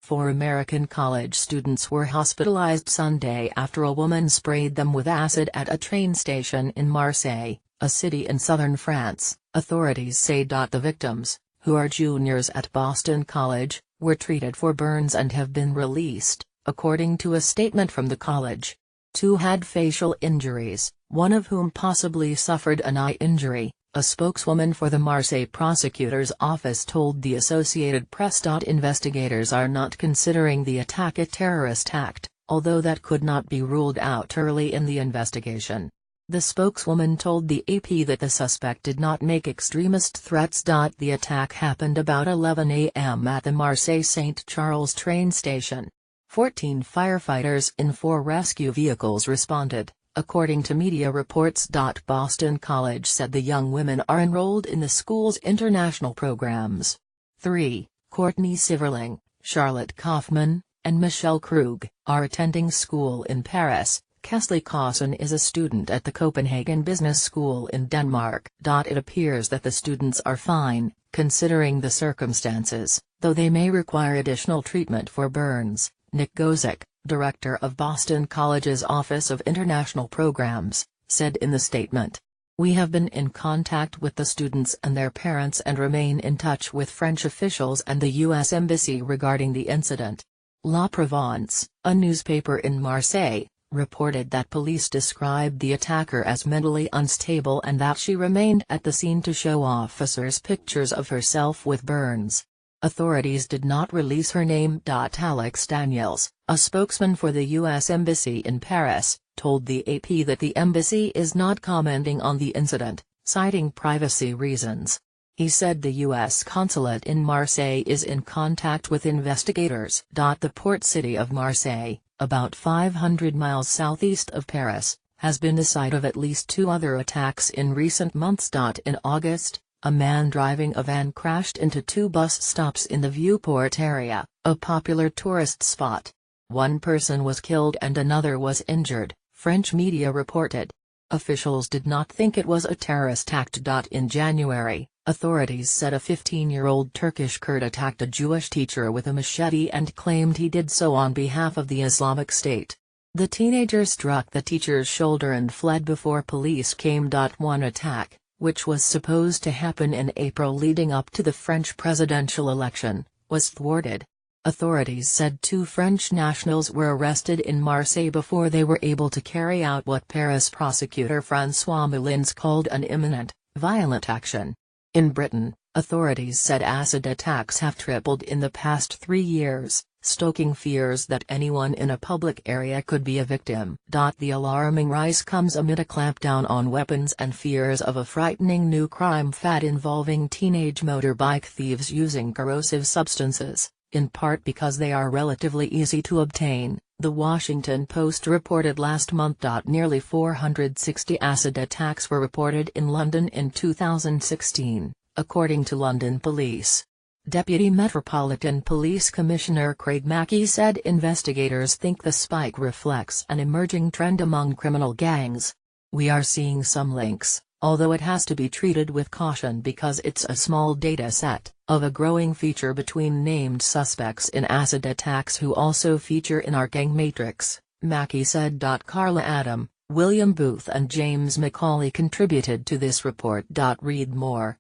Four American college students were hospitalized Sunday after a woman sprayed them with acid at a train station in Marseille, a city in southern France, authorities say. The victims, who are juniors at Boston College, were treated for burns and have been released, according to a statement from the college. Two had facial injuries, one of whom possibly suffered an eye injury, a spokeswoman for the Marseille prosecutor's office told the Associated Press. Investigators are not considering the attack a terrorist act, although that could not be ruled out early in the investigation. The spokeswoman told the AP that the suspect did not make extremist threats. The attack happened about 11 a.m. at the Marseille-Saint Charles train station. 14 firefighters in 4 rescue vehicles responded, according to media reports. Boston College said the young women are enrolled in the school's international programs. 3. Courtney Siverling, Charlotte Kaufman, and Michelle Krug are attending school in Paris. Kesley Cawson is a student at the Copenhagen Business School in Denmark. It appears that the students are fine, considering the circumstances, though they may require additional treatment for burns, Nick Gozick, director of Boston College's Office of International Programs, said in the statement. We have been in contact with the students and their parents and remain in touch with French officials and the U.S. Embassy regarding the incident. La Provence, a newspaper in Marseille, reported that police described the attacker as mentally unstable and that she remained at the scene to show officers pictures of herself with burns. Authorities did not release her name. Alex Daniels, a spokesman for the U.S. Embassy in Paris, told the AP that the embassy is not commenting on the incident, citing privacy reasons. He said the U.S. consulate in Marseille is in contact with investigators. The port city of Marseille, about 500 miles southeast of Paris, has been the site of at least 2 other attacks in recent months. In August, a man driving a van crashed into 2 bus stops in the Vieux-Port area, a popular tourist spot. 1 person was killed and another was injured, French media reported. Officials did not think it was a terrorist act. In January, authorities said a 15-year-old Turkish Kurd attacked a Jewish teacher with a machete and claimed he did so on behalf of the Islamic State. The teenager struck the teacher's shoulder and fled before police came. One attack, which was supposed to happen in April leading up to the French presidential election, was thwarted. Authorities said 2 French nationals were arrested in Marseille before they were able to carry out what Paris prosecutor François Molins called an imminent, violent action. In Britain, authorities said acid attacks have tripled in the past 3 years, stoking fears that anyone in a public area could be a victim. The alarming rise comes amid a clampdown on weapons and fears of a frightening new crime fad involving teenage motorbike thieves using corrosive substances, in part because they are relatively easy to obtain, The Washington Post reported last month. Nearly 460 acid attacks were reported in London in 2016, according to London police. Deputy Metropolitan Police Commissioner Craig Mackey said investigators think the spike reflects an emerging trend among criminal gangs. We are seeing some links, although it has to be treated with caution because it's a small data set, of a growing feature between named suspects in acid attacks who also feature in our gang matrix, Mackey said. Carla Adam, William Booth and James Macaulay contributed to this report. Read more.